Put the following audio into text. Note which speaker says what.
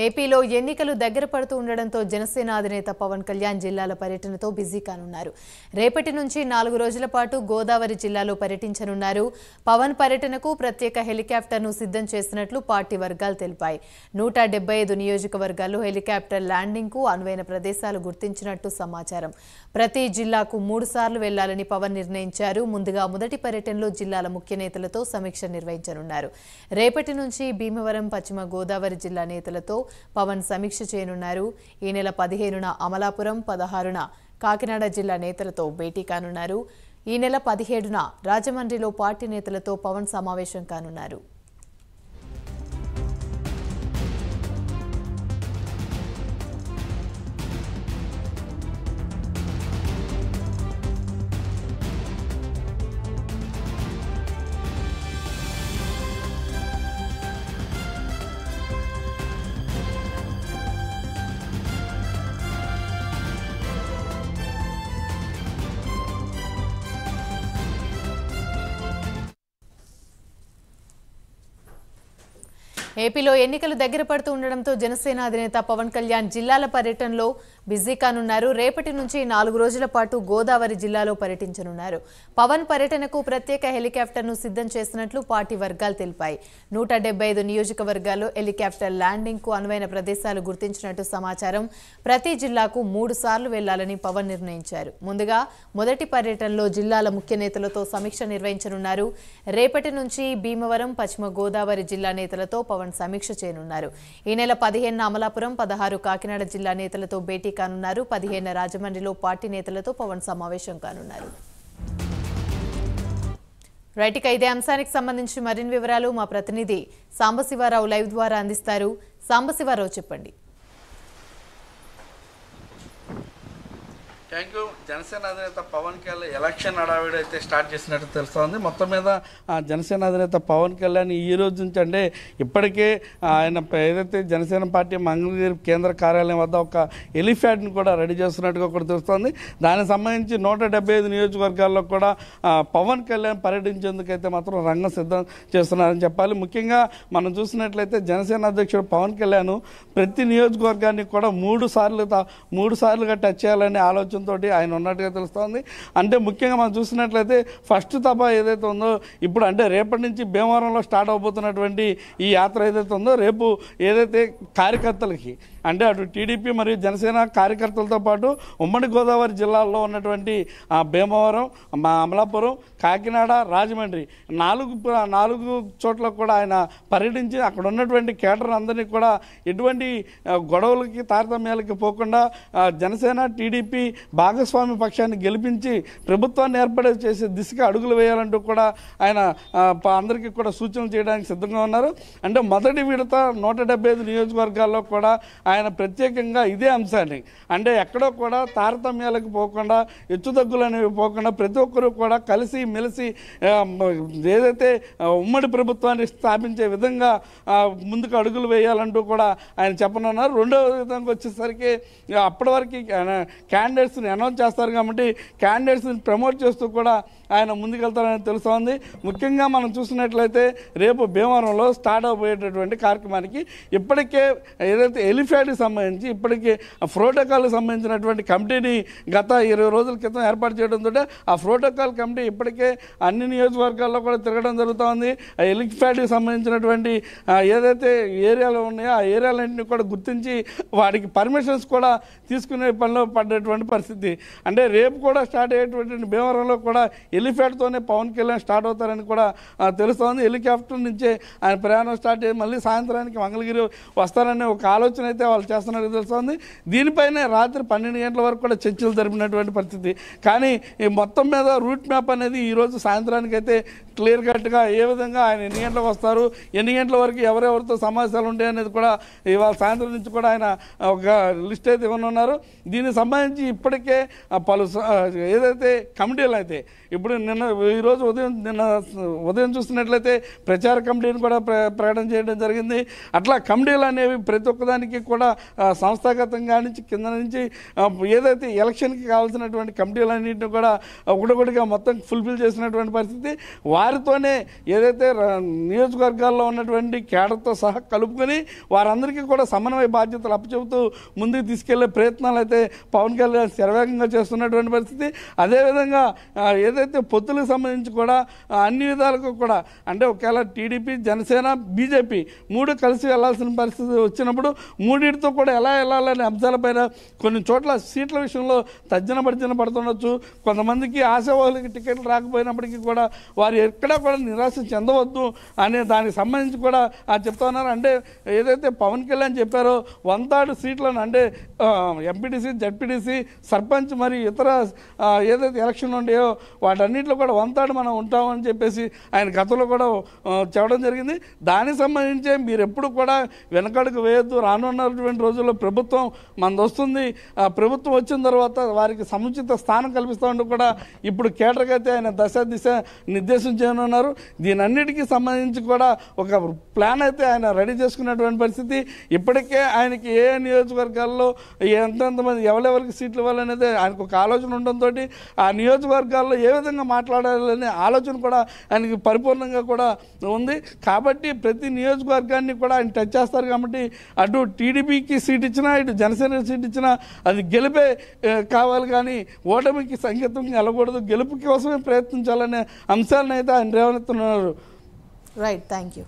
Speaker 1: ఏపీలో ఎన్నికలు దగ్గర పడుతూ ఉండడంతో జనసేన అధినేత పవన్ కళ్యాణ్ జిల్లాల పర్యటనతో బిజీ కానున్నారు. రేపటి నుంచి 4 రోజుల పాటు గోదావరి జిల్లాలో పర్యటించనున్నారు. పవన్ పర్యటనకు ప్రత్యేక హెలికాప్టర్ను సిద్ధం చేసినట్లు పార్టీ వర్గాలు తెలిపాయి. 175 నియోజకవర్గాల్లో హెలికాప్టర్ ల్యాండింగ్కు అనువైన ప్రదేశాలు గుర్తించినట్టు సమాచారం. ప్రతి జిల్లాకు 3 సార్లు వెళ్లాలని పవన్ నిర్ణయించారు. ముందుగా మొదటి పర్యటనలో జిల్లాల ముఖ్య నేతలతో సమీక్ష నిర్వహించనున్నారు. రేపటి నుంచి భీమవరం, పశ్చిమ గోదావరి జిల్లా నేతలతో పవన్ సమీక్ష చేయనున్నారు. ఈ నెల 15న అమలాపురం, 16న కాకినాడ జిల్లా నేతలతో భేటీ కానున్నారు. ఈ నెల 17న రాజమండ్రిలో పార్టీ నేతలతో పవన్ సమావేశం కానున్నారు. ఏపీలో ఎన్నికలు దగ్గర పడుతూ ఉండడంతో జనసేన అధినేత పవన్ కళ్యాణ్ జిల్లాల పర్యటనలో బిజీ కానున్నారు. రేపటి నుంచి 4 రోజుల పాటు గోదావరి జిల్లాలో పర్యటించనున్నారు. పవన్ పర్యటనకు ప్రత్యేక హెలికాప్టర్ను సిద్ధం చేసినట్లు పార్టీ వర్గాలు తెలిపాయి. 175 నియోజకవర్గాల్లో హెలికాప్టర్ ల్యాండింగ్కు అనువైన ప్రదేశాలు గుర్తించినట్టు సమాచారం. ప్రతి జిల్లాకు 3 సార్లు వెళ్లాలని పవన్ నిర్ణయించారు. ముందుగా మొదటి పర్యటనలో జిల్లాల ముఖ్య నేతలతో సమీక్ష నిర్వహించనున్నారు. రేపటి నుంచి భీమవరం, పశ్చిమ గోదావరి జిల్లా నేతలతో పవన్ సమీక్ష చేయనున్నారు. ఈ నెల 15న అమలాపురం, 16 కాకినాడ జిల్లా నేతలతో భేటీ కానున్నారు. 15న రాజమండ్రిలో పార్టీ నేతలతో పవన్ సమావేశం కానున్నారు. రైట్, ఇక ఇదే అంశానికి సంబంధించి మరిన్ని వివరాలు మా ప్రతినిధి సాంబశివరావు లైవ్ ద్వారా అందిస్తారు. సాంబశివరావు, చెప్పండి.
Speaker 2: Thank you. జనసేన అధినేత పవన్ కళ్యాణ్ ఎలక్షన్ హడావిడి అయితే స్టార్ట్ చేసినట్టు తెలుస్తోంది. మొత్తం మీద జనసేన అధినేత పవన్ కళ్యాణ్ ఈ రోజు నుంచి అంటే ఇప్పటికే ఆయన ఏదైతే జనసేన పార్టీ మంగళగిరి కేంద్ర కార్యాలయం వద్ద ఒక ఎలిఫ్యాడ్ని కూడా రెడీ చేస్తున్నట్టుగా కూడా తెలుస్తోంది. దానికి సంబంధించి 175 నియోజకవర్గాల్లో కూడా పవన్ కళ్యాణ్ పర్యటించేందుకైతే మాత్రం రంగం సిద్ధం చేస్తున్నారని చెప్పాలి. ముఖ్యంగా మనం చూసినట్లయితే జనసేన అధ్యక్షుడు పవన్ కళ్యాణ్ ప్రతి నియోజకవర్గాన్ని కూడా 3 సార్లుగా టచ్ చేయాలనే ఆలోచన తోటి ఆయన ఉన్నట్టుగా తెలుస్తోంది. అంటే ముఖ్యంగా మనం చూసినట్లయితే ఫస్ట్ తప ఏదైతే ఉందో ఇప్పుడు అంటే రేపటి నుంచి భీమవరంలో స్టార్ట్ అవబోతున్నటువంటి ఈ యాత్ర ఏదైతే ఉందో రేపు ఏదైతే కార్యకర్తలకి అంటే అటు టీడీపీ మరియు జనసేన కార్యకర్తలతో పాటు ఉమ్మడి గోదావరి జిల్లాల్లో ఉన్నటువంటి భీమవరం, అమలాపురం, కాకినాడ, రాజమండ్రి 4 చోట్ల కూడా ఆయన పర్యటించి అక్కడ ఉన్నటువంటి కేడర్ అందరినీ కూడా ఎటువంటి గొడవలకి తారతమ్యాలకి పోకుండా జనసేన టీడీపీ భాగస్వామి పక్షాన్ని గెలిపించి ప్రభుత్వాన్ని ఏర్పాటు చేసే దిశగా అడుగులు వేయాలంటూ కూడా ఆయన అందరికీ కూడా సూచనలు చేయడానికి సిద్ధంగా ఉన్నారు. అంటే మొదటి విడత 175 నియోజకవర్గాల్లో కూడా ఆయన ప్రత్యేకంగా ఇదే అంశాన్ని అంటే ఎక్కడో కూడా తారతమ్యాలకు పోకుండా హెచ్చుతగ్గులు అనేవి పోకుండా ప్రతి ఒక్కరూ కూడా కలిసి మెలిసి ఏదైతే ఉమ్మడి ప్రభుత్వాన్ని స్థాపించే విధంగా ముందుకు అడుగులు వేయాలంటూ కూడా ఆయన చెప్పనున్నారు. రెండవ విధంగా వచ్చేసరికి అప్పటి వరకు క్యాండిడేట్స్ని అనౌన్స్ చేస్తారు కాబట్టి క్యాండిడేట్స్ని ప్రమోట్ చేస్తూ కూడా ఆయన ముందుకెళ్తారని తెలుస్తోంది. ముఖ్యంగా మనం చూసినట్లయితే రేపు భీమవరంలో స్టార్ట్ అవబోయేటటువంటి కార్యక్రమానికి ఇప్పటికే ఏదైతే ఎలిఫ్యాడ్కి సంబంధించి ఇప్పటికే ప్రోటోకాల్కి సంబంధించినటువంటి కమిటీని గత 20 రోజుల క్రితం ఏర్పాటు చేయడంతో ఆ ప్రోటోకాల్ కమిటీ ఇప్పటికే అన్ని నియోజకవర్గాల్లో కూడా తిరగడం జరుగుతోంది. ఆ ఎలిఫ్యాడ్కి సంబంధించినటువంటి ఏదైతే ఏరియాలు ఉన్నాయో ఆ ఏరియాలన్నింటినీ కూడా గుర్తించి వాటికి పర్మిషన్స్ కూడా తీసుకునే పనిలో పడ్డటువంటి పరిస్థితి. అంటే రేపు కూడా స్టార్ట్ అయ్యేటువంటి భీమవరంలో కూడా ఎలిఫ్యాడ్తోనే పవన్ కళ్యాణ్ స్టార్ట్ అవుతారని కూడా తెలుస్తోంది. హెలికాప్టర్ నుంచే ఆయన ప్రయాణం స్టార్ట్ చేసి మళ్ళీ సాయంత్రానికి మంగళగిరి వస్తారనే ఒక ఆలోచన అయితే వాళ్ళు చేస్తున్నట్టు తెలుస్తోంది. దీనిపైనే రాత్రి 12 గంటల వరకు కూడా చర్చలు జరిపినటువంటి పరిస్థితి. కానీ ఈ మొత్తం మీద రూట్ మ్యాప్ అనేది ఈరోజు సాయంత్రానికి అయితే క్లియర్ కట్గా ఏ విధంగా ఆయన ఎన్ని గంటలకు వస్తారు, ఎన్ని గంటల వరకు ఎవరెవరితో సమావేశాలు ఉంటాయి అనేది కూడా ఇవాళ సాయంత్రం నుంచి కూడా ఆయన ఒక లిస్ట్ అయితే ఇవ్వనున్నారు. దీనికి సంబంధించి ఇప్పటికే పలు ఏదైతే కమిటీలు అయితే ఇప్పుడు ఈరోజు ఉదయం చూస్తున్నట్లయితే ప్రచార కమిటీని కూడా ప్రకటన చేయడం జరిగింది. అట్లా కమిటీలు అనేవి ప్రతి ఒక్కదానికి కూడా కూడా సంస్థాగతంగా నుంచి కింద నుంచి ఏదైతే ఎలక్షన్కి కావాల్సినటువంటి కమిటీలన్నింటినీ కూడా ఒకటొకటిగా మొత్తం ఫుల్ఫిల్ చేసినటువంటి పరిస్థితి. వారితోనే ఏదైతే నియోజకవర్గాల్లో ఉన్నటువంటి కేడర్తో సహా కలుపుకొని వారందరికీ కూడా సమన్వయ బాధ్యతలు అప్పచెబుతూ ముందుకు తీసుకెళ్లే ప్రయత్నాలు అయితే పవన్ కళ్యాణ్ శరవేగంగా చేస్తున్నటువంటి పరిస్థితి. అదేవిధంగా ఏదైతే పొత్తులకు సంబంధించి కూడా అన్ని విధాలకు కూడా అంటే ఒకవేళ టీడీపీ, జనసేన, బీజేపీ మూడు కలిసి వెళ్లాల్సిన పరిస్థితి వచ్చినప్పుడు మూడింటితో కూడా ఎలా వెళ్ళాలనే అంశాలపైన కొన్ని చోట్ల సీట్ల విషయంలో తర్జన పడుతుండొచ్చు. కొంతమందికి ఆశావాహులకి టికెట్లు రాకపోయినప్పటికీ కూడా వారు ఎక్కడా కూడా నిరాశ చెందవద్దు అనే దానికి సంబంధించి కూడా చెప్తా ఉన్నారు. అంటే ఏదైతే పవన్ కళ్యాణ్ చెప్పారో 1/3 సీట్లను అంటే ఎంపీటీసీ, జడ్పీటీసీ, సర్పంచ్ మరి ఇతర ఏదైతే ఎలక్షన్లు ఉంటాయో వాటన్నింటిలో కూడా 1/3 మనం ఉంటామని చెప్పేసి ఆయన గతంలో కూడా చెప్పడం జరిగింది. దానికి సంబంధించి మీరు ఎప్పుడు కూడా వెనకడుగు వేయొద్దు. రానున్నటువంటి రోజుల్లో ప్రభుత్వం మనది వస్తుంది. ఆ ప్రభుత్వం వచ్చిన తర్వాత వారికి సముచిత స్థానం కల్పిస్తామంటూ కూడా ఇప్పుడు కేటర్కి అయితే ఆయన దిశ నిర్దేశం చేయనున్నారు. దీనన్నిటికీ సంబంధించి కూడా ఒక ప్లాన్ అయితే ఆయన రెడీ చేసుకున్నటువంటి పరిస్థితి. ఇప్పటికే ఆయనకి ఏ నియోజకవర్గాల్లో ఎంతమంది ఎవరెవరికి సీట్లు ఇవ్వాలనేది ఆయనకు ఒక ఆలోచన ఉండడంతో ఆ నియోజకవర్గాల్లో ఏ విధంగా మాట్లాడాలనే ఆలోచన కూడా ఆయనకి పరిపూర్ణంగా కూడా ఉంది. కాబట్టి ప్రతి నియోజకవర్గాన్ని కూడా ఆయన టచ్ చేస్తారు. కాబట్టి అటు టీడీపీకి సీట్ ఇచ్చినా ఇటు జనసేన సీట్ ఇచ్చినా అది గెలిపే కావాలి, కానీ ఓటమికి సంకేతం వెళ్ళకూడదు. గెలుపు కోసమే ప్రయత్నించాలనే అంశాలను అయితే ఆయన రేవనెత్తున్నారు.
Speaker 1: Right, thank you.